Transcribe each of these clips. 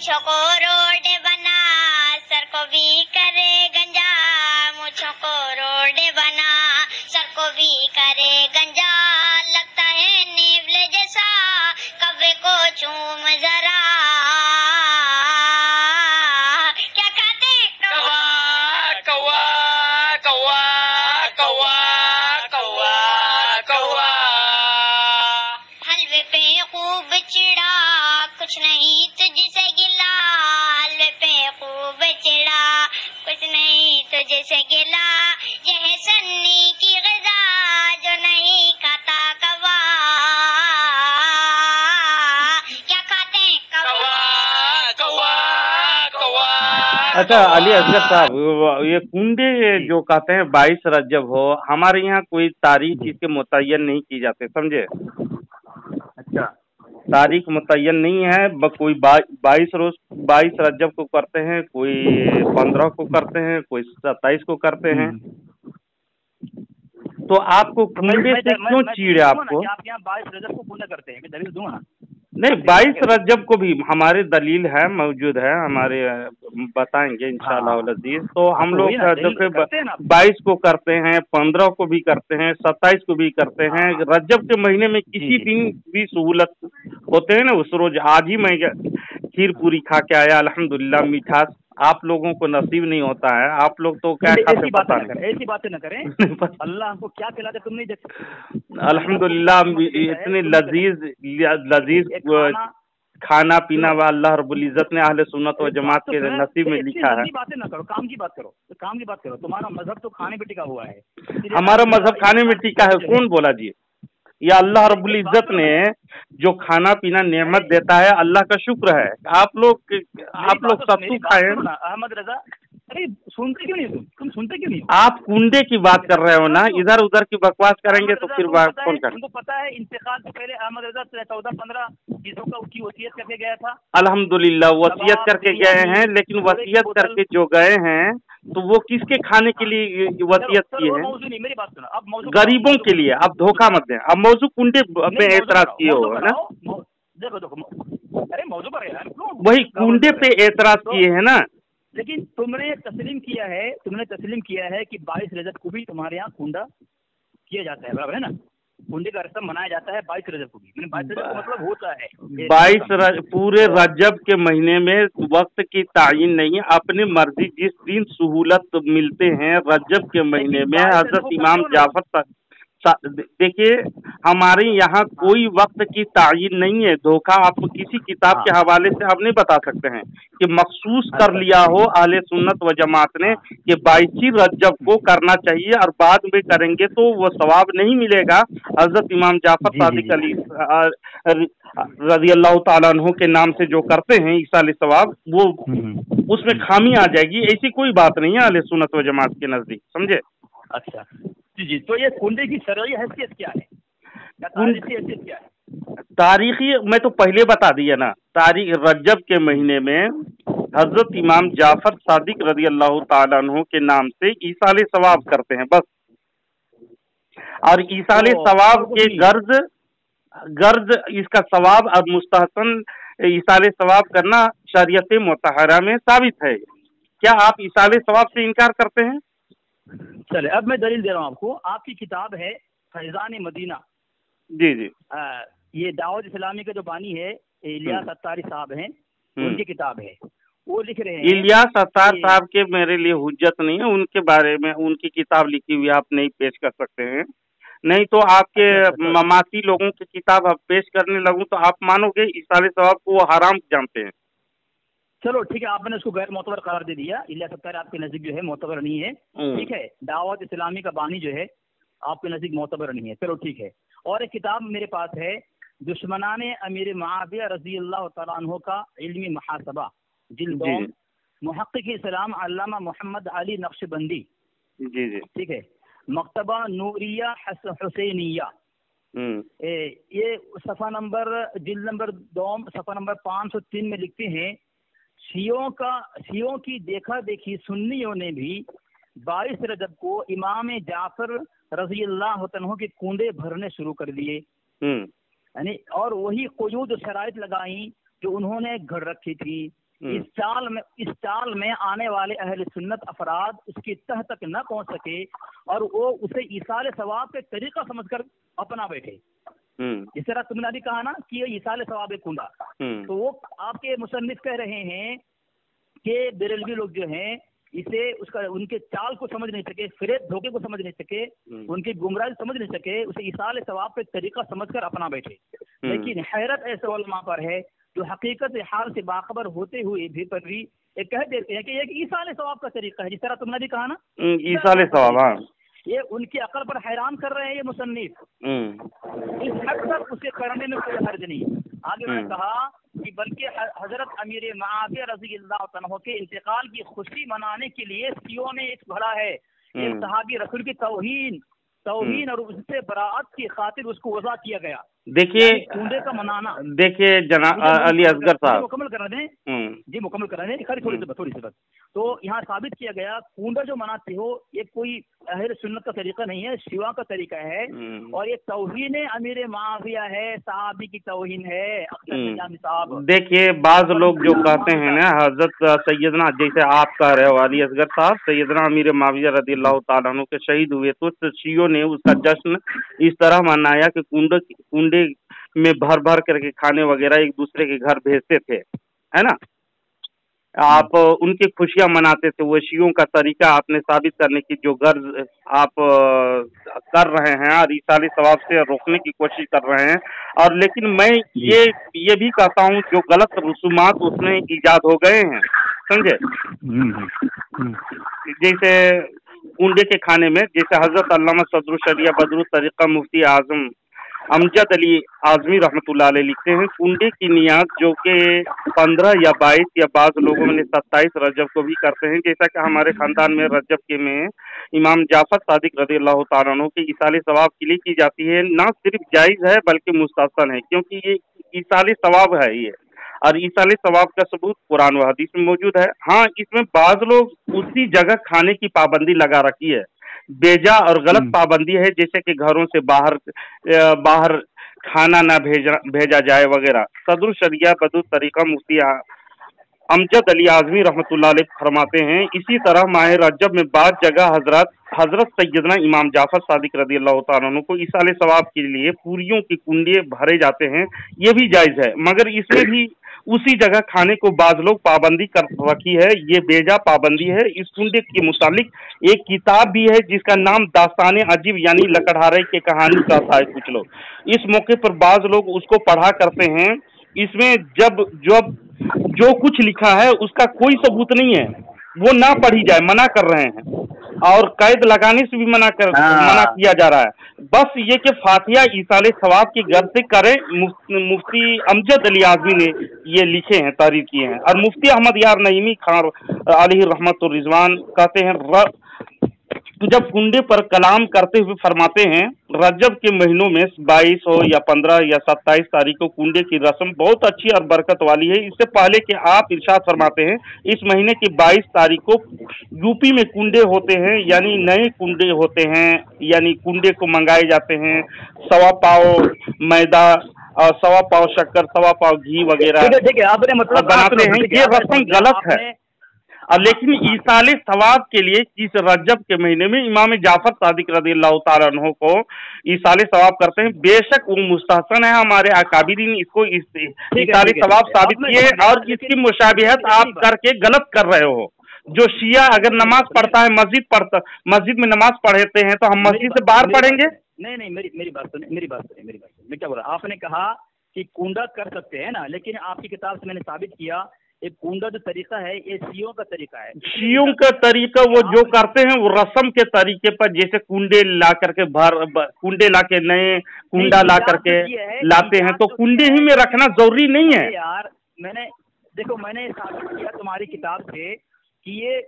मुझको को रोड बना, सर को भी करे गंजा, मुझको रोड बना, सर को भी करे गंजा, लगता है नेवले जैसा, कब्र को चूम जरा, क्या खाते कौवा कौवा कौवा कौवा कौवा कौवा, हलवे पे खूब चिड़ा, कुछ नहीं तुझसे गिला, हलवे पे खूब चिड़ा, कुछ नहीं तुझसे गिला, ये है सन्नी की ग़िज़ा, जो नहीं खाता कौवा, क्या खाते कौवा कौवा कौवा। अच्छा अली असगर साहब, ये कुंडे जो कहते हैं 22 रजब हो, हमारे यहाँ कोई तारीख इसके मुतय्यन नहीं की जाती, समझे। अच्छा, तारीख मुतय्यन नहीं है, कोई 22 रजब को करते हैं, कोई 15 को करते हैं, कोई 27 को करते हैं। तो आपको कुंडे से क्यों चीड़ है आपको? आप यहाँ 22 रजब को कुंडा करते हैं, मैं दलील दूंगा ना। नहीं, 22 रजब को भी हमारी दलील है, मौजूद है हमारे, बताएंगे इंशाअल्लाह अज़ीज़। तो हम लोग देखो 22 को करते हैं, 15 को भी करते हैं, 27 को भी करते हैं। रजब के महीने में किसी दिन भी सहूलत होते हैं ना, उस रोज, आज ही मैं खीर पूरी खा के आया अल्हम्दुलिल्लाह, मिठास आप लोगों को नसीब नहीं होता है, आप लोग तो क्या खाते पता नहीं। ऐसी बातें न करें, अल्लाह हमको क्या खिलाते तुम नहीं देखते। अल्हम्दुलिल्लाह इतने लजीज खाना पीना व अल्लाह रब्बुल इज्जत ने अहले सुन्नत व जमात के नसीब में लिखा है। बातें ना करो, काम की बात करो, काम की बात करो। तुम्हारा मजहब तो खाने पे टिका हुआ है। हमारा मजहब खाने में टिका है, कौन बोला जी? या अल्लाह रब्बुल इज्जत ने जो खाना पीना नेमत देता है, अल्लाह का शुक्र है। आप लोग सत्तू खाए। अहमद रजा, अरे सुनते क्यों नहीं तुम सुनते क्यों नहीं? आप कुंडे की बात कर रहे हो ना, इधर उधर की बकवास करेंगे तो फिर बात कौन करें? तुमको पता है इंतकाल से पहले अहमद रजा 14-15 चीजों का उसकी वसीयत करके गया था। अल्हम्दुलिल्लाह वसीयत करके गए हैं, लेकिन वसीयत करके जो गए हैं तो वो किसके खाने के लिए वसीयत की है? मेरी बात सुनो, अब गरीबों के लिए। अब धोखा मत दें। अब मौजू कुंडे पे एतराज किए हो ना, देखो अरे मौजू पर वही कुंडे पे एतराज किए हैं ना। लेकिन तुमने तस्लीम किया है कि 22 रजब को भी तुम्हारे यहाँ कुंडा किया जाता है, बराबर है ना? कुंडे का रस्म मनाया जाता है 22 रजब को भी। 22 रजब का मतलब होता है 22 पूरे रजब के महीने में वक्त की तायीन नहीं है, अपनी मर्जी जिस दिन सहूलत मिलते हैं रजब के महीने में। हजरत इमाम जाफर, देखिए हमारे यहाँ कोई वक्त की तायीन नहीं है। धोखा आप किसी किताब के हवाले से आप नहीं बता सकते हैं कि मखसूस कर लिया हो अहले सुन्नत व जमात ने कि 22 रजब को करना चाहिए और बाद में करेंगे तो वो सवाब नहीं मिलेगा। हजरत इमाम जाफर सादिक अली रज़ी अल्लाह ताला अन्हु के नाम से जो करते हैं ईसाल सवाब, वो उसमें खामी आ जाएगी। ऐसी कोई बात नहीं है अहले सुन्नत व जमात के नजदीक, समझे। अच्छा जी, तो ये कुंडे की शरई हैसियत क्या है? हैसियत क्या है? तारीखी मैं तो पहले बता दिया ना। तारीख रजब के महीने में हजरत इमाम जाफर सादिक रज़ी अल्लाह ताला अन्हु के नाम से ईसाल सवाब करते हैं बस। और ईसाल सवाब के गर्ज इसका सवाब अब मुस्तहसन ईसाल सवाब करना शरीयत मुतहरा में साबित है। क्या आप ईसाल सवाब से इनकार करते हैं? चले अब मैं दलील दे रहा हूँ आपको। आपकी किताब है फैजान मदीना। जी जी। ये दावत इस्लामी का जो बानी है इलियास अत्तारी साहब हैं, उनकी किताब है। वो लिख रहे हैं, इलियास अत्तार साहब के मेरे लिए हुज्जत नहीं है, उनके बारे में उनकी किताब लिखी हुई आप नहीं पेश कर सकते हैं। नहीं तो आपके ममाती लोगों की किताब आप पेश करने लगूं तो आप मानोगे ईसाल सवाब को वो हराम जानते हैं। चलो ठीक है, आपने उसको गैर मोतबर करार दे दिया। इलियास अत्तारी आपके नजदीक जो है मोतबर नहीं है, ठीक है। दावत इस्लामी का बानी जो है आपके नजदीक मोतबर नहीं है, चलो ठीक है। और एक किताब मेरे पास है दुश्मनान अमीर मुआविया रज़ी अल्लाह तआला अन्हु का इल्मी मुहासबा, जिल्द 2, मुहक्किक इस्लाम अल्लामा मोहम्मद अली नक्शबंदी। जी जी, ठीक है। मकतबा नूरिया हुसैनिया, ये सफ़ा नंबर जिल्द नंबर 2 सफ़ा नंबर 503 में लिखते हैं, शियों की देखा देखी सुन्नियों ने भी 22 रजब को इमाम जाफर रज़ी अल्लाह तआला के कुंडे भरने शुरू कर दिए, यानी और वही क़ुयूद शराइत लगाई जो उन्होंने घड़ रखी थी। इस चाल में आने वाले अहले सुन्नत अफराद उसकी तह तक न पहुंच सके और वो उसे ईसाल सवाब के तरीका समझकर अपना बैठे। जिस तरह तुमने अभी कहा ना कि ये ईसाल सवाब एक कूंडा, तो वो आपके मुसन्निफ कह रहे हैं कि बेरेलवी लोग जो हैं इसे उनके चाल को समझ नहीं सके, फिरेब धोखे को समझ नहीं सके, उनकी गुमराही समझ नहीं सके, उसे ईसाल सवाब के तरीका समझकर अपना बैठे। लेकिन हैरत ऐसे उलमा पर है जो हकीकत हाल से बाखबर होते हुए भी ये कह देते हैं कि ये ईसाल सवाब का तरीका है। जिस तरह तुमने भी कहा ना ईसाल सवाब, हाँ, ये उनकी अकल पर हैरान कर रहे हैं ये मुसन्निफ। इस हद तक उसे करने में कोई हर्ज नहीं। आगे मैंने कहा कि बल्कि हजरत अमीर मुआविया रज़ी अल्लाह तआला के इंतकाल की खुशी मनाने के लिए शियों ने एक भरा है, एक सहाबी रसूल की तौहीन और उससे बराअत की खातिर उसको वज़ा किया गया। देखिए कूंडे का मनाना, देखिए जनाब अली असगर साहब, मुकम्मल करा दें जी, मुकम्मल करा दें, खाली थोड़ी सी बात। तो यहाँ साबित किया गया कूंडा जो मनाते हो ये कोई अहले सुन्नत का तरीका नहीं है, शिवा का तरीका है, और ये तौहीन अमीर मुआविया है, सहाबी की तौहीन है साहब। देखिए बाज लोग जो कहते हैं ना हजरत सैयदना, जैसे आप कह रहे हो अली असगर साहब, सैयदना अमीर मुआविया रज़ियल्लाहु ताला अन्हु के शहीद हुए तो शियों ने उसका जश्न इस तरह मनाया कि कुंडे में भर भर करके खाने वगैरह एक दूसरे के घर भेजते थे, है ना। आप उनकी खुशियां मनाते थे। वो शियों का तरीका आपने साबित करने की जो गर्ज आप कर रहे हैं और ईसाली सवाब से रोकने की कोशिश कर रहे हैं, और लेकिन मैं ये भी कहता हूँ जो गलत रसूमात उसमें ईजाद हो गए हैं, समझे। जैसे कुंडे के खाने में, जैसे हजरत अल्लामा सदरुल शरिया बदरुल तरीका मुफ्ती आजम अमजद अली आजमी रहमतुल्लाह अलैह लिखते हैं कुंडे की नियाज जो कि 15 या 22 या बाज़ लोगों में 27 रजब को भी करते हैं। जैसा कि हमारे खानदान में रजब के में इमाम जाफर सादिक रज़ियल्लाहु ताला अन्हु की ईसाल सवाब के लिए की जाती है। ना सिर्फ जायज़ है बल्कि मुस्तहसन है, क्योंकि ये ईसाल सवाब है ये, और ईसाल सवाब का सबूत कुरान व हदीस में मौजूद है। हाँ, इसमें बाज़ लोग उसी जगह खाने की पाबंदी लगा रखी है, बेजा और गलत पाबंदी है, जैसे कि घरों से बाहर खाना ना भेजा जाए वगैरह। सदरुल शरिया बदरुल तरीका मुफ्ती अमजद अली आजमी रहमतुल्लाह अलैह फरमाते हैं, इसी तरह माह रजब में बाद जगह हजरत सैयदना इमाम जाफर सादिक रज़ियल्लाहु ताला अन्हु को ईसाल सवाब के लिए पूरियों के कुंडे भरे जाते हैं। ये भी जायज़ है, मगर इसमें भी उसी जगह खाने को बाज लोग पाबंदी कर रखी है, ये बेजा पाबंदी है। इस कुंडे के मुतालिक एक किताब भी है जिसका नाम दास्ताने अजीब यानी लकड़हारे के कहानी कहता है कुछ लोग। इस मौके पर बाज लोग उसको पढ़ा करते हैं। इसमें जब जो कुछ लिखा है उसका कोई सबूत नहीं है, वो ना पढ़ी जाए मना कर रहे हैं, और कैद लगाने से भी मना किया जा रहा है। बस ये कि फातिहा ईसाल सवाब की गर्ज से करें। मुफ्ती अमजद अली आजमी ने ये लिखे हैं, तहरीर किए हैं। और मुफ्ती अहमद यार नईमी खान अलैहि रहमतुर रिजवान कहते हैं, जब कुंडे पर कलाम करते हुए फरमाते हैं, रजब के महीनों में 22 हो या 15 या 27 तारीख को कुंडे की रस्म बहुत अच्छी और बरकत वाली है। इससे पहले कि आप इरशाद फरमाते हैं, इस महीने की 22 तारीख को यूपी में कुंडे होते हैं, यानी नए कुंडे होते हैं, यानी कुंडे को मंगाए जाते हैं। 1.25 पाव मैदा और 1.25 पाव शक्कर, 1.25 पाव घी वगैरह बनाते हैं। ये रस्म गलत है। लेकिन ईसाल सवाब के लिए इस रजब के महीने में इमाम जाफर सादिक रज़ियल्लाहु ताला अन्हु को ईसाल सवाब करते हैं। बेशक वो मुस्तहसन है, हमारे अकाबिरीन इसको ईसाल सवाब साबित किए, और इसकी मुशाबिहत आप करके गलत कर रहे हो। जो शिया अगर नमाज पढ़ता है, मस्जिद में नमाज पढ़ते हैं, तो हम मस्जिद से बाहर पढ़ेंगे? नहीं, मेरी बात सुनिए। मैं क्या बोल रहा, आपने कहा कि कुंडा कर सकते हैं ना, लेकिन आपकी किताब से मैंने साबित किया एक कुंडा जो तरीका है ये शियों का तरीका है। शियों का तरीका वो जो करते हैं वो रस्म के तरीके पर, जैसे कुंडे ला करके कुंडे ला के नए कुंडा ला करके लाते हैं, तो कुंडे ही में रखना जरूरी नहीं है यार। मैंने साबित किया तुम्हारी किताब से कि ये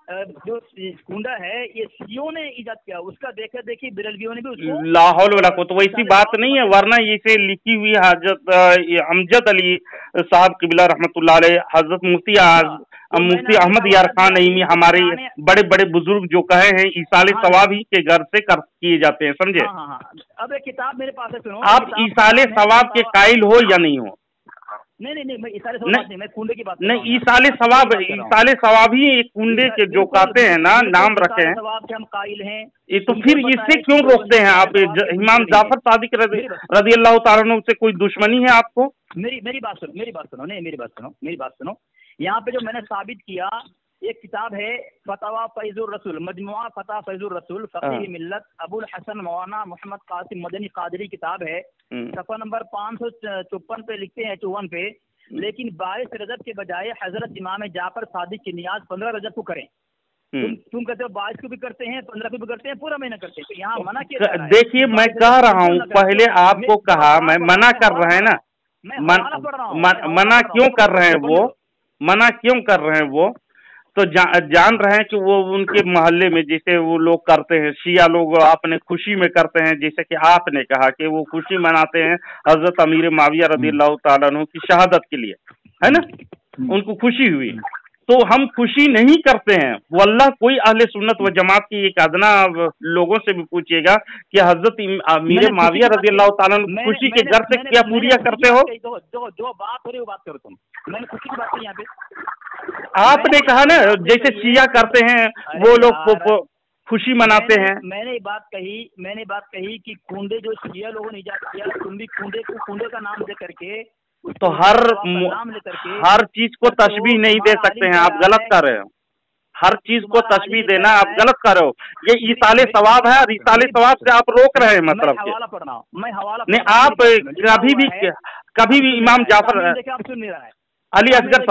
जो कुंडा है ये शियों ने इजाद किया, उसका देखी बिरलवियों ने भी उसको लाहौल वाला को, तो वैसी बात नहीं है। वरना इसे लिखी हुई हजरत अमजद अली साहब किबला रहमतुल्लाह अलैह, हजरत मुफ्ती अहमद यार खान नईमी, हमारे बड़े बड़े बुजुर्ग जो कहे हैं ईसाल सवाब ही के घर से किए जाते हैं, समझे। अब एक किताब मेरे पास है, सुनो। आप ईसाल सवाब के कायल हो या नहीं हो? नहीं मैं इसाले सवाब नहीं, मैं कुंडे की बात कर रहा हूँ। नहीं, ईसाले सवाब ही एक कुंडे के जो कहते हैं ना, नाम रखे हैं, सवाब के हम कायल हैं। ये तो फिर इससे क्यों रोकते हैं आप? इमाम जाफर सादिक रज़ी अल्लाह तआला अन्हु से कोई दुश्मनी है आपको? मेरी बात सुनो, नहीं मेरी बात सुनो। यहाँ पे जो मैंने साबित किया, एक किताब है फतवा फैजुर रसूल, मजमुआ फतवा फैजुर रसूल फकीह मिल्लत अबुल हसन मौलाना मोहम्मद कासिम मदनी कादरी किताब है। सफ़ा नंबर 554 पे लिखते हैं, 54 पे, लेकिन 22 रजब के बजाय हजरत इमाम जाफर सादिक की नियाज 15 रजब को करें। तुम कहते हो 22 को भी करते हैं, 15 को भी करते हैं, पूरा महीना करते हैं, तो यहाँ मना किया। देखिए मैं कह रहा हूँ, पहले आपको कहा, मैं मना कर रहे हैं ना, मना क्यों कर रहे हैं वो, मना क्यों कर रहे हैं वो? तो जान रहे हैं कि वो उनके मोहल्ले में जैसे वो लोग करते हैं, शिया लोग अपने खुशी में करते हैं, जैसे कि आपने कहा कि वो खुशी मनाते हैं हजरत अमीर माविया रज़ियल्लाहु ताला अन्हु की शहादत के लिए, है ना, उनको खुशी हुई। तो हम खुशी नहीं करते हैं वल्लाह। कोई अहले सुन्नत व जमात की एक अदना लोगों से भी पूछिएगा कि हजरत अमीर माविया रज़ियल्लाहु ताला अन्हु खुशी के घर से क्या पूरियां करते हो? जो बात हो रही है वो बात करो तुम, मैंने खुशी की बात की यहाँ पे। आपने कहा ना जैसे शिया करते हैं वो लोग खुशी मनाते हैं। मैंने बात कही कि कुंडे जो शिया लोगों ने इजाद किया, तुम भी कुंडे का नाम दे करके, तो हर चीज को तशबीह नहीं दे सकते हैं, आप गलत कर रहे हो। हर चीज को तशबीह देना आप गलत कर रहे हो। ये ईसाले सवाब है और ईसाले सवाब से आप रोक रहे हैं, मतलब कि मैं हवाला नहीं, आप कभी भी इमाम जाफर अली असगर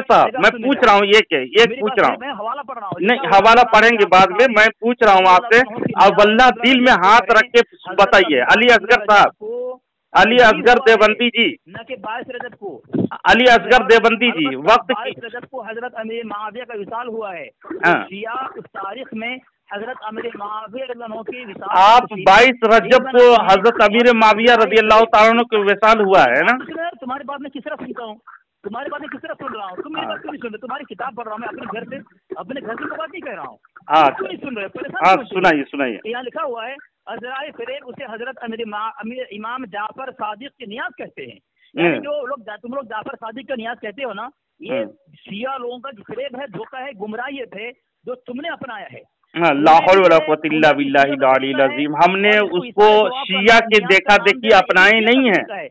साहब मैं पूछ रहा हूँ, एक पूछ रहा हूँ, मैं हवाला पढ़ रहा हूँ। नहीं हवाला पढ़ेंगे बाद में, मैं पूछ रहा हूँ आपसे, अब वल्लाह दिल में हाथ रख के बताइए। अली असगर साहब, अली असगर देवबंदी जी, न के 22 रजब को, अली असगर देवबंदी जी, वक्त 22 रजब को हजरत अमीर माविया का विसाल हुआ है। शिया उस तारीख में हजरत अमीर माविया की विसाल, आप 22 रजब को हजरत अमीर माविया रज़ियल्लाहु ताला अन्हु का विसाल हुआ है ना? तुम्हारी बात मैं किस तरह सुनता हूँ, तुम्हारी बात मैं किस तरह सुन रहा हूँ? तुम मेरी बात क्यों नहीं सुन रहे? तुम्हारी किताब पढ़ रहा हूँ मैं अपने घर से बात नहीं कह रहा हूँ, क्यों नहीं सुन रहे? सुनाइए। यहाँ लिखा हुआ है अज़राए फ़रेब उसे हजरत अमीर इमाम जाफर सादिक की नियाज कहते हैं। यानी जो लोग तुम लोग जाफर सादिक का नियाज कहते हो ना, ये शिया लोगों का फ़रेब है, धोखा है, गुमराहियत है जो तुमने अपनाया है। ला हौल वला कुव्वता इल्ला बिल्लाहिल अलील अज़ीम। हमने उसको शिया के देखा देखी अपनाए नहीं है,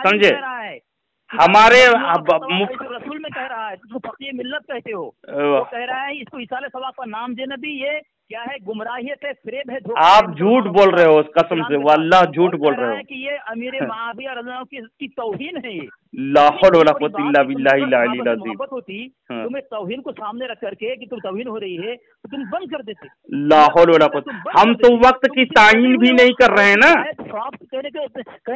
समझे? हमारे रसूल में कह रहा है, तो फकीह मिल्लत कहते हो, वो कह रहा है इसको इसाले सवाब का नाम देना भी ये क्या है? गुमराहियत है, फ़रेब है, धोखा। आप झूठ बोल रहे हो, कसम से वल्लाह झूठ बोल रहे हो कि ये अमीर माविया रज़ियल्लाहु की तौहीन है। ये ला हौल वला कुव्वता इल्ला बिल्लाहिल अलील अज़ीम। मोहब्बत होती तुम्हें तौहीन को सामने रख करके कि तुम तौहीन हो रही है तो तुम बंद कर देते। ला हौल वला कुव्वता, हम तो वक्त की तायीन भी नहीं कर रहे हैं ना, कहने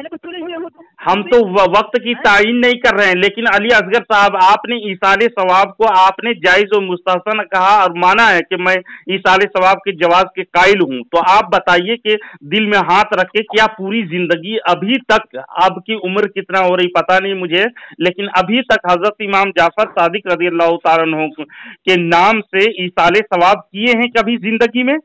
पे तुले हुए हो तुम। हम तो वक्त की तायीन नहीं कर रहे हैं। लेकिन अली असगर साहब, आपने ईसाले सवाब को आपने जायज और मुस्तहसन कहा और माना है कि मैं ईसाले सवाब के जवाब के कायल हूँ। तो आप बताइए कि दिल में हाथ रख के, क्या पूरी जिंदगी अभी तक, आपकी उम्र कितना हो रही पता नहीं मुझे, लेकिन अभी तक हजरत इमाम जाफर सादिक रज़ियल्लाहु ताला अन्हु के नाम से ईसाले सवाब किए हैं कभी जिंदगी में?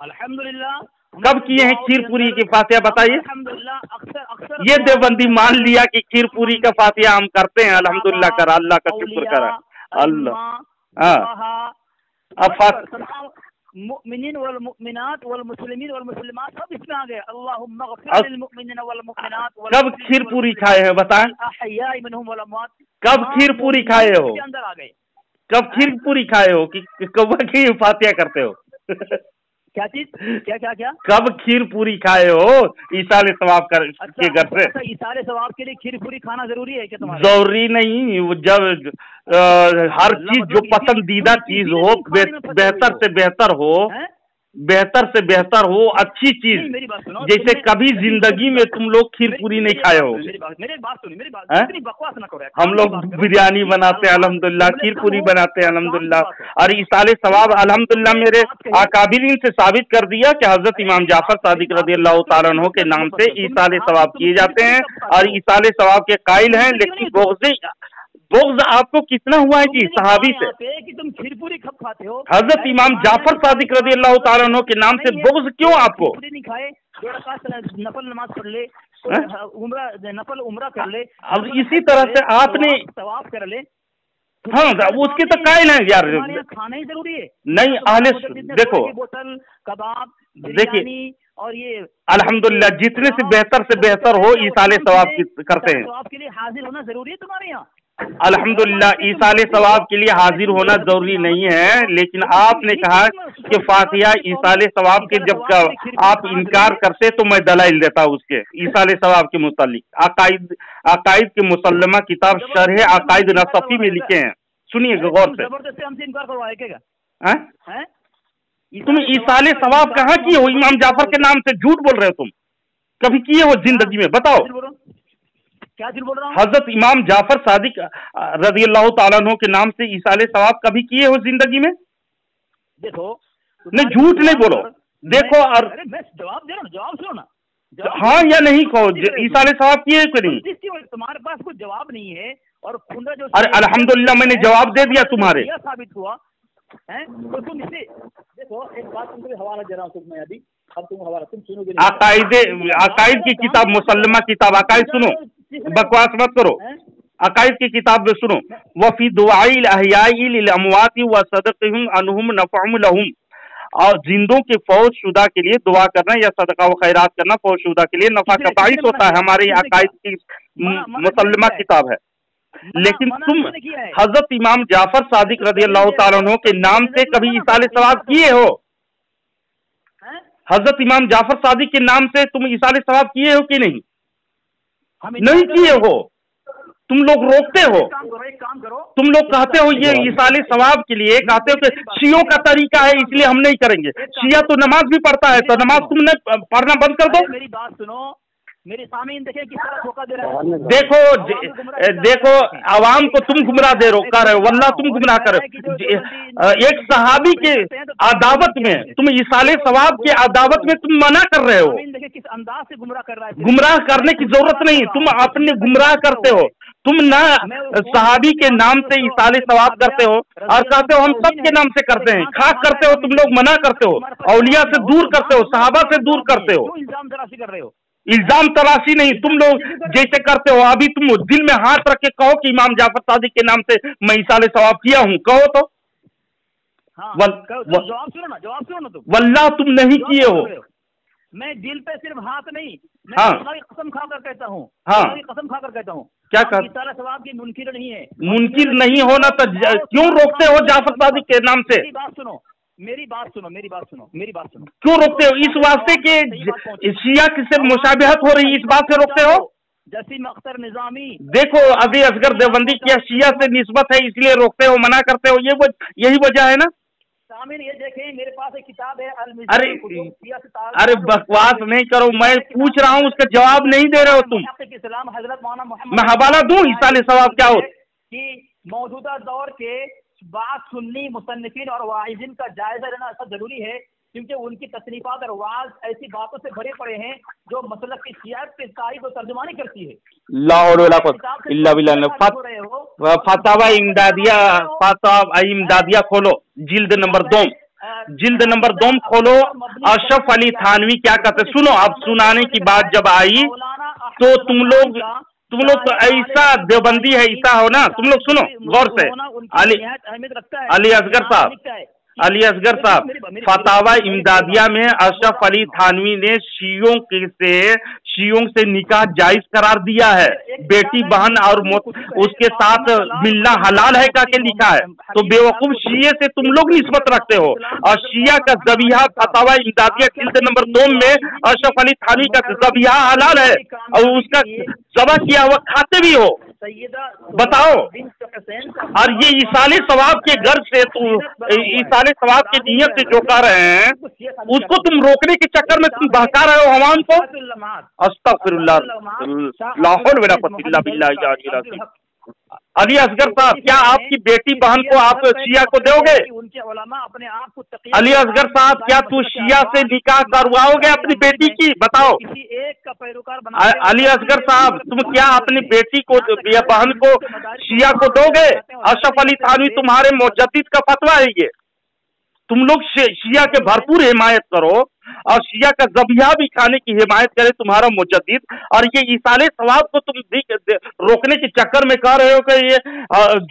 अल्हम्दुलिल्लाह। कब किए हैं? खीरपुरी की फातिहा बताइए। अक्सर ये देवबंदी मान लिया कि खीरपुरी का फातिहा हम करते हैं, अल्हम्दुलिल्लाह करा, अल्लाह का शुक्र करा, अल्लाह। मुमिनीन वल मुमिनात वल मुस्लिमीन वल मुस्लिमात सब इसमें आ गए। अल्लाहुम्मा ग़फ़िर लिल मुमिनीन वल मुमिनात। कब खीरपुरी खाए हैं बताएं? अहयाई मिनहुम वल अमवात। कब खीरपुरी खाए हो? अंदर आ गए। कब खीरपुरी खाए हो कि कौवा की फातिहा करते हो? क्या चीज? क्या? कब खीर पूरी खाए हो ईसाले सवाब के घर से? ईसाले सवाब के लिए खीर पूरी खाना जरूरी है क्या तुम्हारे? जरूरी नहीं, जब हर चीज जो पसंदीदा चीज हो, बेहतर से बेहतर हो, बेहतर से बेहतर हो, अच्छी चीज, जैसे कभी जिंदगी में तुम लोग खीर पूरी नहीं खाए हो। मेरी बात सुनिए, बकवास ना करो। हम लोग बिरयानी बनाते हैं अल्हम्दुलिल्लाह, खीर पूरी बनाते हैं अल्हम्दुलिल्लाह, और ईसाले सवाब अल्हम्दुलिल्लाह मेरे अकाबिरीन से साबित कर दिया कि हजरत इमाम जाफर सादिक रज़ियल्लाहु ताला अन्हु के नाम से ईसाले सवाब किए जाते हैं और ईसाले सवाब के कायल हैं। लेकिन बोग्ज़ आपको कितना हुआ है जी सहाबी से कि तुम खीरपुरी कब खाते हो? हजरत इमाम जाफर सादिक रज़ियल्लाहु ताला अन्हु के नाम से बोग्ज़ क्यों आपको? नहीं खाए, 2 रकात नफल नमाज पढ़ ले, उम्रा नफल उम्रा कर ले। अब इसी तरह से आपने तवाफ कर ले। हाँ, उसकी तो कायल है यार, खाना ही जरूरी है नहीं। अहले देखो बोतल कबाब देखिए, और ये अल्हम्दुलिल्लाह जितने से बेहतर हो ईसाले सवाब करते हैं। सवाब के लिए हाजिर होना जरूरी है तुम्हारे यहाँ। अल्हम्दुलिल्लाह ईसाले सवाब के लिए हाजिर होना जरूरी नहीं है, लेकिन आपने कहा कि फातिहा ईसाले सवाब के जब आप इनकार करते तो मैं दलाइल देता उसके ईसाले सवाब के मुतालिक। अकाइद के मुसल्लमा किताब शरह अकाइद नसफी में लिखे हैं, सुनिए गौर से। जबरदस्ती हमसे इनकार करवाएगा हैं? तुम ईसाले सवाब कहाँ किए हो? इमाम जाफर के नाम से झूठ बोल रहे हो तुम, कभी किए हो जिंदगी में? बताओ क्या झूठ बोल रहा हूँ? हजरत इमाम जाफर सादिक रज़ियल्लाहु ताला अन्हु के नाम से ईसाले सवाब कभी किए हो जिंदगी में? देखो नहीं, झूठ नहीं बोलो। देखो और मैं जवाब दे रहा हूँ, जवाब सुनो ना। हाँ या नहीं कहो, ईसाले सवाब किए कि नहीं? तुम्हारे पास कोई जवाब नहीं है और खुदा जो अरे अल्हम्दुलिल्लाह मैंने जवाब दे दिया तुम्हारे। साबित हुआ है तो तुम इसे देखो। एक बात तुमको हवाला दे रहा हूँ मैं अभी, अब तुम हवाला तुम सुनोगे। अकाइद की किताब मुसल्लमा किताब अकाइद सुनो, बकवास मत करो। अकाइद की किताब में सुनो, वफी दुआइल अहयाई लिल अमवाति व सदक़हुम अनहुम नफ़अहुम लहुम, और जिंदों के फौज शुदा के लिए दुआ करना या सदका व खैरात करना फौज शुदा के लिए नफा का बाइस होता है। हमारे अकाइद की मुसल्लमा किताब है। लेकिन तुम हजरत इमाम जाफर सादिक रज़ियल्लाहु ताला अन्हु के नाम से कभी ईसाले सवाब किए हो? हजरत इमाम जाफर सादिक के नाम से तुम ईसाले सवाब किए हो कि नहीं? नहीं किए हो। तुम लोग रोकते हो, तुम लोग कहते हो ये ईसाले सवाब के लिए कहते हो कि शियों का तरीका है इसलिए हम नहीं करेंगे। शिया तो नमाज भी पढ़ता है, तो नमाज तुमने पढ़ना बंद कर दो। मेरी बात सुनो, मेरे सामीन देखे किस तरह धोखा दे रहा है। देखो आवाम को तुम गुमराह दे कर रहे हो, वल्लाह तुम गुमराह कर रहे हो। एक सहाबी के अदावत में तुम ईसाले सवाब के अदावत में तुम मना कर रहे हो। किस अंदाज से गुमराह कर रहा है? गुमराह करने की जरूरत नहीं, तुम अपने गुमराह करते हो। तुम ना सहाबी के नाम से ईसाले सवाब करते हो और कहते हो हम सब के नाम से करते हैं। खाक करते हो, तुम लोग मना करते हो, औलिया से दूर करते हो, सहाबा से दूर करते हो। इल्जाम तलाशी कर रहे हो? इल्जाम तलाशी नहीं, तुम लोग जैसे करते हो। अभी तुम दिल में हाथ रख के कहो कि इमाम जाफर सादिक के नाम से मैं ईसाले सवाब किया हूँ, कहो तो। जवाब सुनो ना, जवाब सुनो ना तुम। वल्लाह तुम नहीं किए हो। मैं दिल पे सिर्फ हाथ नहीं, मैं हाँ, कसम खाकर कहता हूँ, हाँ, कसम खाकर कहता हूँ। क्या कर ईसाले सवाब की मुनकिर नहीं है। मुनकिर नहीं होना तो क्यों रोकते हो जाफर सादिक के नाम से? मेरी बात सुनो, मेरी बात सुनो, मेरी बात सुनो, मेरी बात सुनो। क्यों रोकते हो? इस वास्ते के शिया से मुशाबिहत हो रही, इस बात से रोकते हो? जसीम अख्तर निजामी, देखो अभी असगर देवबंदी क्या शिया से निस्बत है इसलिए रोकते हो, मना करते हो, यही वजह है ना? ये देखें मेरे पास एक किताब है अरे बकवास नहीं करो, मैं पूछ रहा हूँ उसका जवाब नहीं दे रहे हो तुम। हजरत मौलाना मोहम्मद, मैं हवाला दूं ईसाले सवाब क्या हो कि मौजूदा दौर के बात सुन्नी मुसन्निफिन और वाइजिन का जायजा लेना ऐसा जरूरी है, क्योंकि उनकी तसनीफात और वाज ऐसी बातों से भरे पड़े हैं जो मसलक की शियात के तारीफ और तर्जुमानी करती है। फतावा इमदादिया खोलो, जिल्द नंबर 2 खोलो। अशरफ अली थानवी क्या कहते, सुनो। अब सुनाने की बात जब आई तो तुम लोग तो ऐसा देवबंदी है, ऐसा हो ना, तुम लोग सुनो गौर से। अली असगर साहब फतावा इमदादिया में अशरफ अली थानवी ने शियों से निकाह जायज करार दिया है। बेटी बहन और उसके साथ मिलना हलाल है का के लिखा है। तो बेवकूफ शिये से तुम लोग निस्बत रखते हो। और शिया का ज़बिहा फतावा इमदादिया जिल्द नंबर 2 में अशरफ अली थानवी का ज़बिहा हलाल है और उसका ज़बह किया हुआ खाते भी हो, बताओ। और ये ईसाले सवाब के गर्ज से ईसाले सवाब के नियत से जो कर रहे हैं उसको तुम रोकने के चक्कर में तुम बहका रहे हो हवाम को। अस्तगफिरुल्लाह, ला हौल वला कुव्वता इल्ला बिल्लाह। अली असगर साहब, क्या आपकी बेटी बहन को आप शिया को दोगे? अली असगर साहब, क्या तू शिया से निकाह करवाओगे अपनी बेटी की? बताओ। अली असगर साहब, तुम क्या अपनी बेटी को या बहन को शिया को दोगे? अशरफ अली थानवी तुम्हारे मुजद्दिद का फतवा है ये। तुम लोग शिया के भरपूर हिमायत करो और शिया का ज़बिया भी खाने की हिमायत करे तुम्हारा मुजद्दिद, और ये इसाले सवाब को तुम रोकने के चक्कर में कह रहे हो कि ये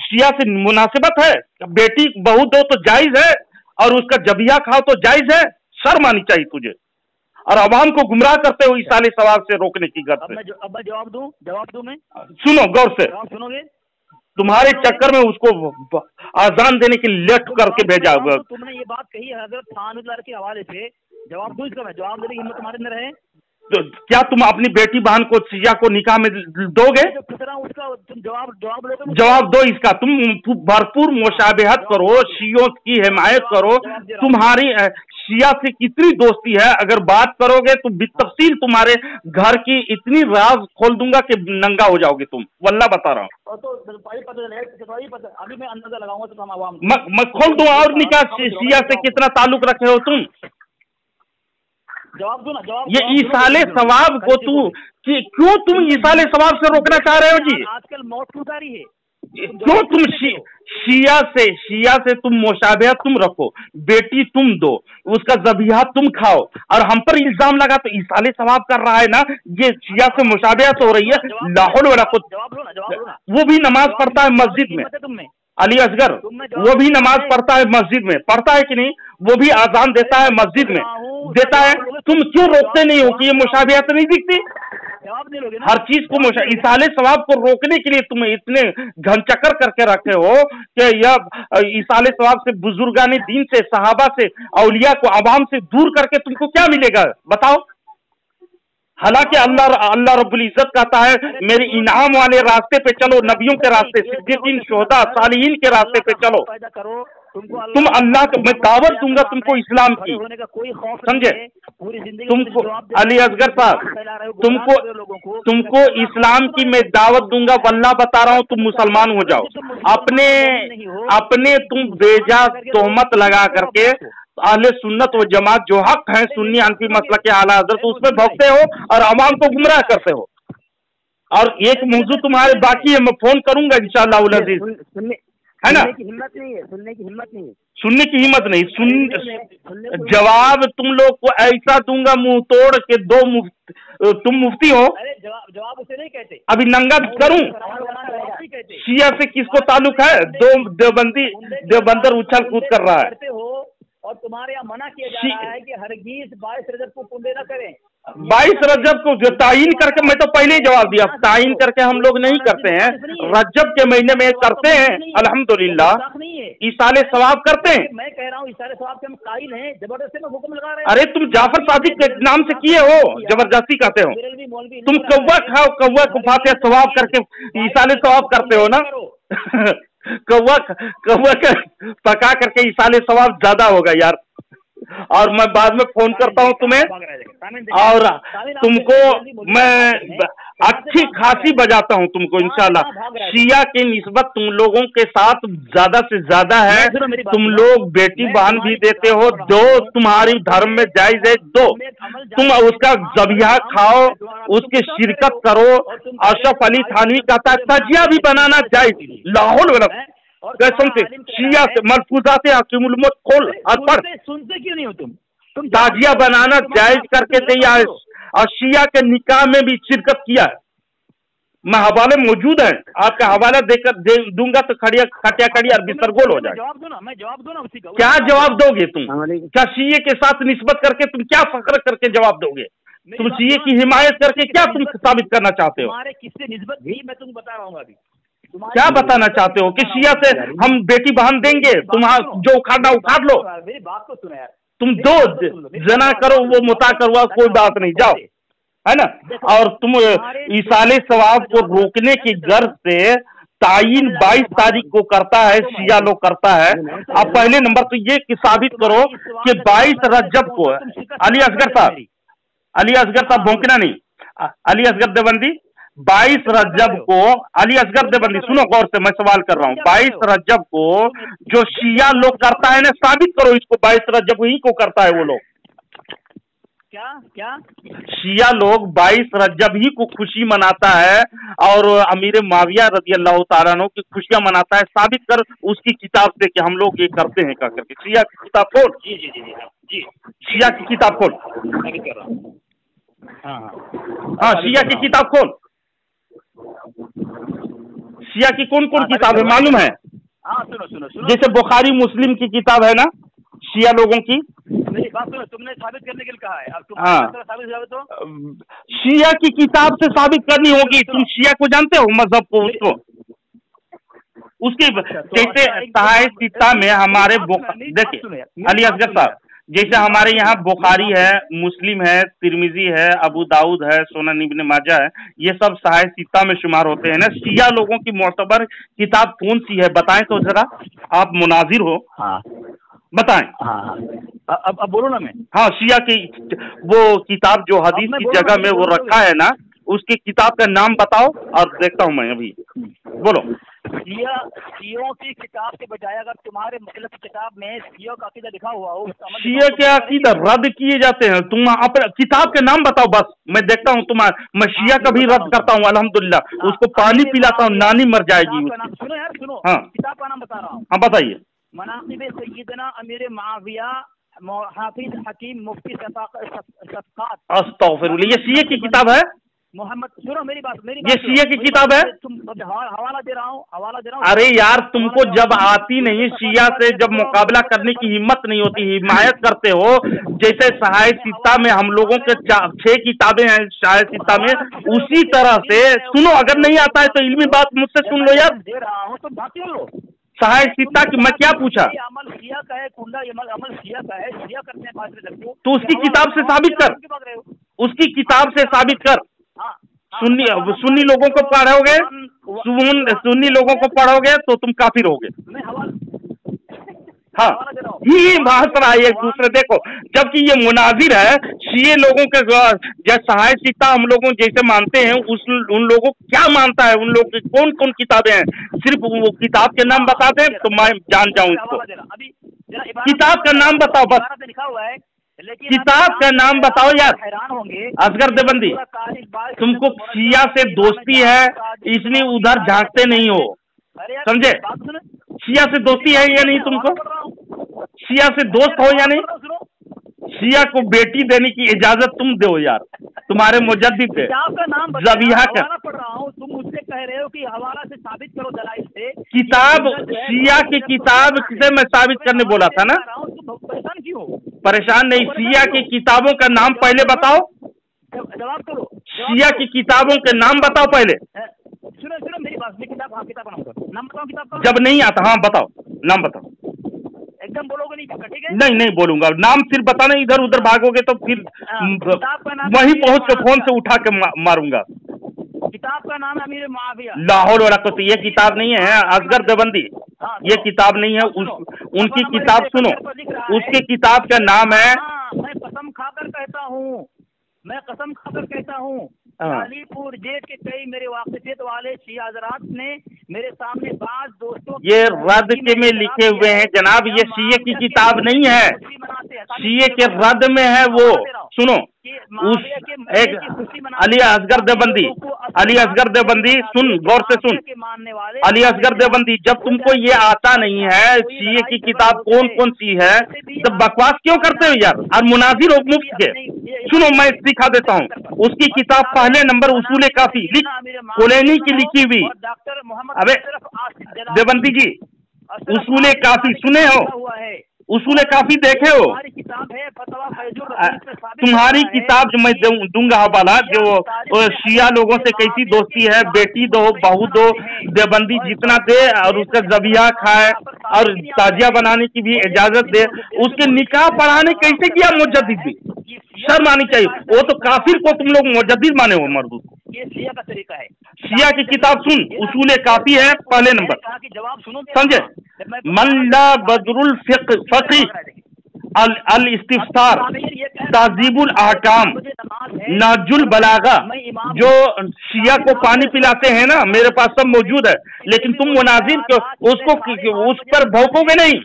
शिया से मुनासिबत है? बेटी बहू दो तो जायज है और उसका ज़बिया खाओ तो जायज है? शर्म आनी चाहिए तुझे। और अवाम को गुमराह करते हो इसाले सवाब से रोकने की गर्ज से। अब मैं जवाब दूं मैं? सुनो गौर से, सुनोगे? तुम्हारे चक्कर में उसको आजान देने के लिए लेट करके भेजा होगा। तुमने ये बात कही हजरत थानुल्लाह के हवाले से, जवाब दूं इसका मैं? जवाब देने की हिम्मत तुम्हारे अंदर है? तो क्या तुम अपनी बेटी बहन को शिया को निकाह में दोगे? उसका तुम जवाब जवाब दो इसका। तुम भरपूर मुशाबहत करो, शियों की हिमायत करो। तुम्हारी शिया से कितनी दोस्ती है, अगर बात करोगे तो बितफसील तुम्हारे घर की इतनी राज खोल दूंगा कि नंगा हो जाओगे तुम, वल्लाह बता रहा हूँ। अभी मैं अंदाजा लगाऊंगा तो हम आवाम मैं खोल दूं। और निकाह शिया से कितना ताल्लुक रखे हो तुम? जवाब दो ना, जवाब। ये इसाले सवाब को क्यों तुम इसाले सवाब से रोकना चाह रहे हो जी? आजकल मौत क्यों आ रही है? क्यों तुम शिया से तुम मुशाबहत तुम रखो, बेटी तुम दो, उसका ज़बिया तुम खाओ, और हम पर इल्जाम लगा तो इसाले सवाब कर रहा है ना? ये शिया से मुशाबहत हो रही है। लाहौल वाला खुद वो भी नमाज पढ़ता है मस्जिद में, अली असगर वो भी नमाज पढ़ता है मस्जिद में, पढ़ता है कि नहीं? वो भी आजान देता है मस्जिद में, देता है। तुम क्यों रोकते नहीं हो कि ये मुशाबहत नहीं दिखती? हर चीज को इसाले सवाब को रोकने के लिए तुम इतने घनचक्कर करके रखे हो कि यह इसाले सवाब से, बुजुर्गाने दीन से, सहाबा से, औलिया को अवाम से दूर करके तुमको क्या मिलेगा बताओ? हालांकि अल्लाह रब्बुल इज्जत कहता है मेरे इनाम वाले रास्ते पे चलो, नबियों के रास्ते, सिद्दीकीन, शुहदा, सालिहीन के रास्ते पे चलो। तुम अल्लाह को, मैं दावत दूंगा तुमको इस्लाम की, समझे? तुमको अली असगर साहब, तुमको इस्लाम की मैं दावत दूंगा, वल्लाह बता रहा हूँ, तुम मुसलमान हो जाओ। अपने तुम बेजा तोहमत लगा करके अहले सुन्नत व जमात जो हक है, सुन्नी हनफी मसलक के आला हज़रत, उसमें भोगते हो और अवाम को गुमराह करते हो। और एक मौजूद तुम्हारे बाकी है, मैं फोन करूंगा इंशाअल्लाह उल अज़ीज़, है ना? सुनने की हिम्मत नहीं। जवाब तुम लोग को ऐसा दूंगा मुंह तोड़ के, तुम मुफ्ती हो? जवाब उसे नहीं कहते। अभी नंगा करूं? शिया से किसको ताल्लुक है? दो देवबंदर उछल कूद कर रहा है, और तुम्हारे यहाँ मना किया जा रहा है कि हरगिज 22 रजब को कुंडे न करें। 22 रजब को तायीन करके, मैं तो पहले ही जवाब दिया, तायीन करके हम लोग नहीं करते हैं, रजब के महीने में करते हैं अल्हम्दुलिल्लाह, इसाले सवाब करते हैं। मैं कह रहा हूँ इसाले सवाब के हम कायल हैं, जबरदस्ती में हुक्म लगा रहे हैं। अरे तुम जाफर सादिक के नाम से किए हो, जबरदस्ती कहते हो तुम। कौवा खाओ, कौवा को फातिहा सवाब करके इसाले सवाब करते हो ना? कौवा का पका करके इसाले सवाब ज्यादा होगा यार। और मैं बाद में फोन करता हूँ तुम्हें, और तुमको मैं अच्छी खासी बजाता हूँ तुमको इंशाल्लाह। शिया की निस्बत तुम लोगों के साथ ज्यादा से ज्यादा है। तुम लोग बेटी बहन भी देते हो, दो, तुम्हारी धर्म में जायज है, दो, तुम उसका ज़बिया खाओ, उसकी शिरकत करो। अशरफ अली थानवी कहता है तजिया भी बनाना जायज, लाहौल वाला कसम से शिया से मलफूजात हकीमुल उम्मत खोल और पढ़। सुनते क्यों नहीं हो तुम? ताजिया बनाना जायज करके दिया है, और शिया के निकाह में भी शिरकत किया है। मैं हवाले मौजूद है, आपका हवाला देकर दूंगा तो खटिया कड़ी और बिस्तरगोल हो जाए। मैं जवाब दो ना उसी का। क्या जवाब दोगे तुम? क्या शिये के साथ निस्बत करके तुम क्या फख्र करके जवाब दोगे? तुम शिये की हिमायत करके क्या तुम साबित करना चाहते हो? हमारे किससे निस्बत भी मैं तुमको बता रहा हूँ। अभी क्या बताना चाहते हो कि शिया से हम बेटी बहन देंगे? तुम जो उखाड़ना उखाड़ लो। मेरी बात तो सुनो यार। तुम दो जना करो, वो मुता करवा, कोई बात नहीं, जाओ, है ना? और तुम इसाले सवाब को रोकने की गर्ज से तायीन 22 तारीख को करता है, शिया लोग करता है। अब पहले नंबर तो ये कि साबित करो कि 22 रजब को अली असगर साहब भौंकना नहीं, अली असगर देवबंदी 22 रजब को, अली असगर देवबंदी सुनो गौर से, मैं सवाल कर रहा हूँ। 22 रजब को जो शिया लोग करता है ना, साबित करो इसको, 22 रजब ही को करता है वो लोग। क्या शिया लोग 22 रजब ही को खुशी मनाता है, और अमीर माविया रज़ी अल्लाह तआला अन्हु की खुशियां मनाता है। साबित कर उसकी किताब से कि हम लोग ये करते हैं, क्या करके शिया की किताब खोल। जी। जी शिया की किताब खोल। मैं भी कर रहा हूँ। हाँ हाँ हाँ, शिया की किताब खोल। शिया की कौन कौन किताब है मालूम है? हाँ सुनो सुनो सुनो, जैसे बुखारी मुस्लिम की किताब है ना शिया लोगों की। मेरी बात सुनो, तुमने साबित करने के लिए कहा है, अब तुम हाँ। साबित हो तो शिया की किताब से साबित करनी होगी। तुम शिया को जानते हो मजहब को, उसको उसकी जैसे सहायता में हमारे देखिए अली असगर साहब, जैसे हमारे यहाँ बुखारी है, मुस्लिम है, तिरमिजी है, अबू दाऊद है, सुनन इब्न माजा है, ये सब सहायता में शुमार होते हैं ना। शिया लोगों की मोतबर किताब कौन सी है बताएं तो जरा, आप मुनाजिर हो। हाँ बताएं। हाँ अब बोलो ना मैं। हाँ, शिया की वो किताब जो हदीस की जगह में वो रखा है ना, उसकी किताब का नाम बताओ और देखता हूँ मैं अभी। बोलो। शियों की किताब के बजाय अगर तुम्हारे मतलब की किताब में शियों का अकीदा लिखा हुआ हो, शिया के अकीदा रद्द किए जाते हैं। तुम अपने किताब के नाम बताओ बस, मैं देखता हूँ तुम्हारा। मैं शिया का भी रद्द करता हूँ अल्हम्दुलिल्लाह, उसको पानी पिलाता हूँ, नानी मर जाएगी उसकी। सुनो यार सुनो, हाँ किताब का नाम बता रहा हूँ। हाँ बताइए। मनाक़िब सय्यदना अमीर मुआविया हाफिज हकीम मुफ्ती सफ़क़ात। अस्तग़फिरुल्लाह, ये शिया की किताब है? मोहम्मद सुनो मेरी बात ये शिया की किताब है? तुम हवाला दे रहा हूँ। अरे यार, तुमको जब आती नहीं शिया से, जब मुकाबला करने की हिम्मत नहीं होती, हिमायत करते हो। जैसे सहायता में हम लोगों के 6 किताबें हैं सहायता में, उसी तरह से सुनो, अगर नहीं आता है तो इल्मी बात मुझसे सुन लो यार। दे रहा हूँ तुम बात लो। सहायता की मैं क्या पूछा? अमल शिया का है, कुंडा अमल शिया का है, शिया करते हैं बात लगते हो तो उसकी किताब से साबित कर, उसकी किताब से साबित कर। सुन्नी लोगों को पढ़ोगे, सुन्नी लोगों को पढ़ोगे तो तुम काफिर होगे। हाँ, ये बात रहा एक दूसरे। देखो, जबकि ये मुनाजिर है शिये लोगों के, जैसे सहायता हम लोगों जैसे मानते हैं, उन लोगों क्या मानता है, उन लोग की कौन कौन किताबें हैं, सिर्फ वो किताब के नाम बता दें तो मैं जान जाऊं इसको। किताब का नाम बताओ बस, लिखा हुआ है, किताब का नाम बताओ यार। हैरान होंगे असगर देवबंदी, तुमको शिया से दोस्ती है इसलिए उधर झांकते नहीं हो, समझे? शिया से दोस्ती है या नहीं तुमको? शिया से दोस्त हो या नहीं? शिया को बेटी देने की इजाजत तुम दो यार, तुम्हारे मुजद्दिद है ज़बिहा का। तुम मुझसे कह रहे हो कि हवाला से साबित करो दलाइल से। किताब शिया की किताब से मैं साबित करने बोला था ना। परेशान क्यों? परेशान नहीं, शिया की किताबों का नाम पहले बताओ। जवाब करो। शिया की किताबों के नाम बताओ पहले। सुनो सुनो मेरी बात, किताब का नाम बताओ, किताब का जब नहीं आता, हाँ बताओ, नाम बताओ। एकदम बोलोगे नहीं, ठीक है? नहीं बोलूंगा, नाम सिर्फ बताना। इधर उधर भागोगे तो फिर वहीं पहुंच के फोन से उठा के मारूंगा। किताब का नाम है अमीर मुआविया। लाहौल वाला तो ये किताब नहीं है असगर देवबंदी, ये किताब नहीं है। उनकी किताब सुनो, उसकी किताब का नाम है। मैं कसम खाकर कहता हूँ अलीपुर जेट के कई मेरे वाक़िफ़ियत वाले शिया हज़रात ने मेरे सामने बाज दोस्तों, ये रद्द के में लिखे हुए हैं जनाब, ये शिये की किताब नहीं है, शिये के रद्द में है वो। सुनो, उस एक अली असगर देवबंदी, अली असगर देवबंदी सुन, गौर से सुन। अली असगर देवबंदी, जब तुमको ये आता नहीं है शिये की किताब कौन कौन सी है तो बकवास क्यों करते हो यार, और मुनाजिर हो मुफ्त के। सुनो, मैं सिखा देता हूँ। उसकी किताब पहले नंबर उसूल काफी लिख, कोलैनी की लिखी हुई। अबे देवबंदी जी, उसूल काफी सुने हो? उसूल काफी देखे हो? तुम्हारी किताब जो मैं दूंगा हवाला, जो शिया लोगों से कैसी दोस्ती है, बेटी दो बहू दो, देवबंदी जितना दे और उसका ज़बिहा खाए और ताजिया बनाने की भी इजाजत दे, उसके निकाह पढ़ाने कैसे किया मुजद्दिद भी? शर्म आनी चाहिए। वो तो काफिर को तुम लोग मुजद्दिद माने हो, मर्दू को। ये शिया का तरीका है। शिया की किताब सुन, उसूल काफी है पहले नंबर, समझे? मल्ला बदरुल फक़ी अल इस्तिफ्सार, तहज़ीबुल अहकाम, नमाज है, नाजुल बलागा जो शिया को पानी पिलाते हैं ना, मेरे पास सब मौजूद है, लेकिन तुम मुनाजिर को उसको उस पर भौंकोगे नहीं,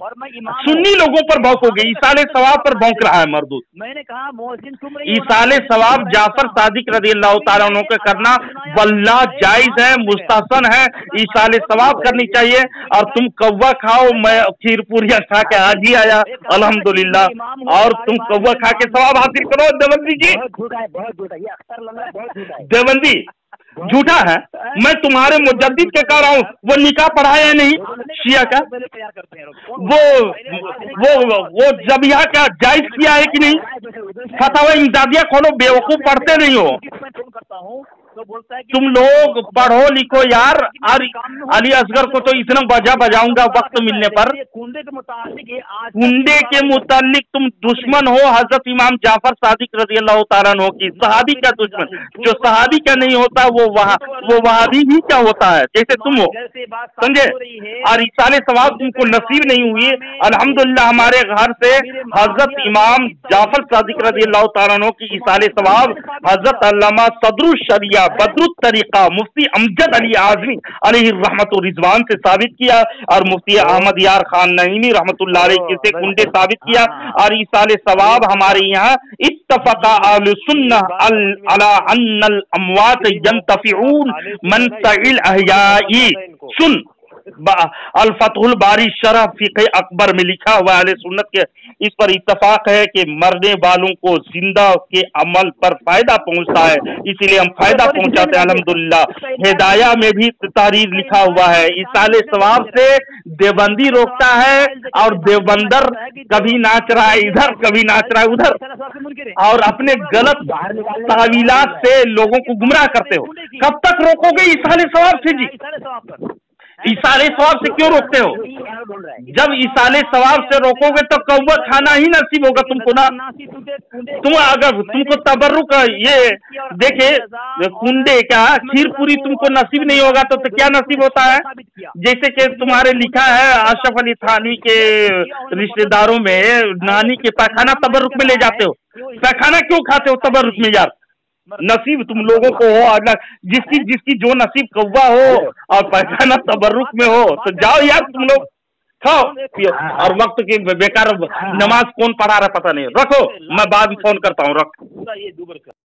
सुन्नी लोगों पर भौंकोगे। ईसाले सवाब पर भौंक रहा है मरदूद। मैंने कहा मोहसिन तुम ईसाले सवाब जाफर सादिक रज़ियल्लाहु ताला अन्हु का करना वल्लाह जायज है, मुस्तहसन है, ईसाले सवाब करनी चाहिए। और तुम कौवा खाओ, मैं खीर पूरियां खा के आज ही आया अल्हम्दुलिल्लाह, और तुम कौवा खा के सवाब हासिल करो। देवबंदी जी बहुत झूठा, ये अख्तर लल्ला बहुत झूठा है। देवबंदी झूठा है, मैं तुम्हारे मुजद्दिद के कह रहा हूँ, वो निकाह पढ़ाया नहीं शिया का, वो जबिया का जायज किया है कि नहीं? फतवा इमदादिया खोलो, बेवकूफ पढ़ते नहीं हो तुम लोग, पढ़ो लिखो यार। और अली असगर को तो इतना बजाऊंगा वक्त मिलने पर। कुंडे के मुतालिक तुम दुश्मन हो हजरत इमाम जाफर सादिक रज़ियल्लाहु ताला अन्हु की, सहाबी का दुश्मन। जो सहाबी का नहीं होता वो वहाबी ही क्या होता है, जैसे तुम हो, समझे। और इसाले सवाब तुमको नसीब नहीं हुई। अल्हम्दुलिल्लाह हमारे घर से हजरत इमाम जाफर सादिक रज़ियल्लाहु ताला अन्हु की इसाले सवाब हजरत अल्लामा सदरुल शरिया बदरुत तरीका मुफ्ती अमजद अली आजमी अलैहि रहमतुर रिजवान से साबित किया, और मुफ्ती अहमद यार खान नईमी रहमतुल्लाह अलैहि से कुंडे साबित किया। और इसाले सवाब हमारे यहाँ इत्तफका अहले सुन्नह अला अन्नल अमवात यंतफिऊन मन तइल अहयाई। सुन अल फतहुल बारी शरह फिक़ह अकबर में लिखा हुआ अहले सुन्नत के इस पर इत्तफाक है कि मरने वालों को जिंदा के अमल पर फायदा पहुंचता है, इसीलिए हम फायदा पहुंचाते हैं अल्हम्दुलिल्लाह। हिदाया में भी तहरीर लिखा हुआ है, इसाले सवाब से देवबंदी रोकता है, और देवबंदर कभी नाच रहा है इधर, कभी नाच रहा है उधर, और अपने गलत तावीलात से लोगों को गुमराह करते हो। कब तक रोकोगे इसाले सवाब से जी? इसाले सवाब से क्यों रोकते हो? जब इसाले सवाब से रोकोगे तो कौवा खाना ही नसीब होगा तुमको ना। तुम अगर तुमको तबर्रुक ये देखे कुंडे का खीर पूरी तुमको नसीब नहीं होगा तो क्या नसीब होता है? जैसे कि तुम्हारे लिखा है अशरफ अली थानवी के रिश्तेदारों में नानी के पैखाना तबर्रुक में ले जाते हो। पैखाना क्यों खाते हो तबर्रुक में यार? नसीब तुम लोगों को हो, अगर जिसकी जो नसीब कौवा हो और पैखाना तबर्रुक में हो तो जाओ यार तुम लोग खाओ पियो। और वक्त की बेकार नमाज कौन पढ़ा रहा पता नहीं। रखो, मैं बाद में फोन करता हूँ, रख।